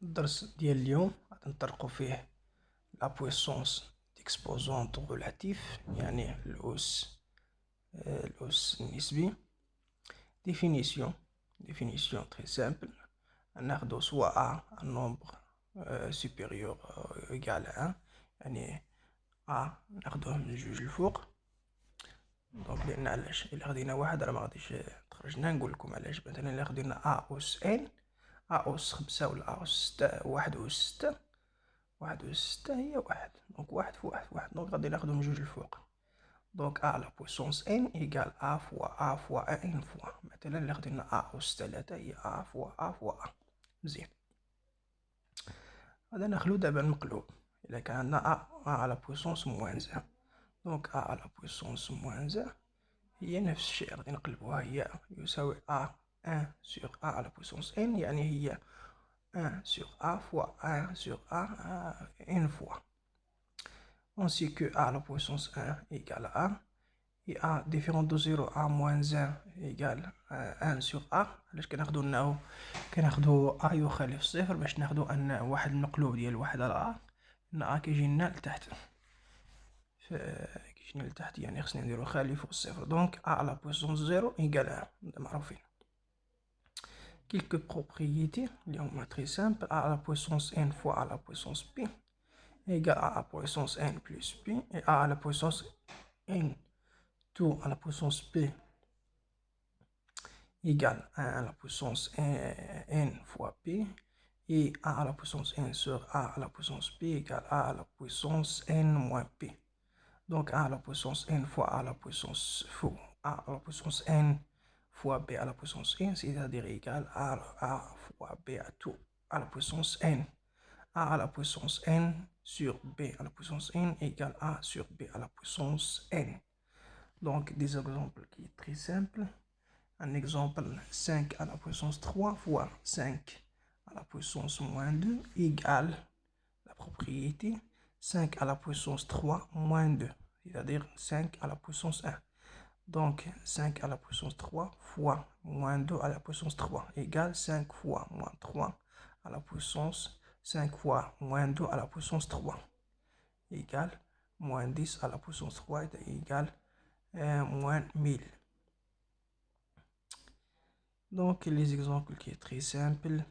الدرس ديال اليوم غادي نطرقو فيه لا بويسونس ديكسبوزونت غولاتيف، يعني الأس النسبي. ديفينيسيون تري سامبل، ناخدو سوا A un nombre supérieur ou égal à 1، يعني A ناخدوه من جوج الفوق. دونك لأن علاش إلا خدينا واحد راه مغاديش تخرجنا. نقولكم علاش. مثلا إلا خدينا A أس N، A أس 5 ولا A أس 6، 1 أس 6، 1 أس 6 هي واحد. دونك واحد في واحد في واحد، دونك غادي ناخدو من جوج الفوق. دونك A لا بويسونس N إيكال A فوا A فوا A إن فوا. مثلا إلا خدينا A أس 3 هي A فوا A فوا A. مزيان. غادا ناخدو دابا المقلوب. إلا كان عندنا A على بويسونس موان زان، دونك A على بويسونس موان زان هي نفس الشيء، غادي نقلبوها، هي يساوي A 1 sur A على بويسونس N، يعني هي 1 sur A fois 1 sur A une fois. Ainsi que A à la puissance 1 égale à A, et A différent de 0 A moins 1 égale 1 sur A. علاش كناخدو A يخالف صفر باش ناخدو أن واحد المقلوب ديال واحد على A، أن A كيجي لنا لتحت، كيجينا لتحت يعني خصنا نديرو خالي فوق الصفر. دونك A à la puissance 0 égale 1 معروفين. Quelques propriétés اللي هما très simple. A à la puissance n fois A à la puissance p égale A à la puissance n plus p, et A à la puissance n tout à la puissance p égale 1 à la puissance n fois p, et A à la puissance n sur A à la puissance p égale A à la puissance n moins p. Donc A à la puissance n fois A à la puissance A à la puissance n fois b à la puissance n, c'est-à-dire égal à A fois b à tout à la puissance n. A à la puissance n sur b à la puissance n égale A sur b à la puissance n. Donc des exemples qui sont très simples. Un exemple, 5 à la puissance 3 fois 5 à la puissance moins 2 égale la propriété 5 à la puissance 3 moins 2, c'est-à-dire 5 à la puissance 1. Donc 5 à la puissance 3 fois moins 2 à la puissance 3 égale 5 fois moins 3 à la puissance 5 fois moins 2 à la puissance 3 égale moins 10 à la puissance 3 égale moins 1000. Donc les exemples qui est très simple.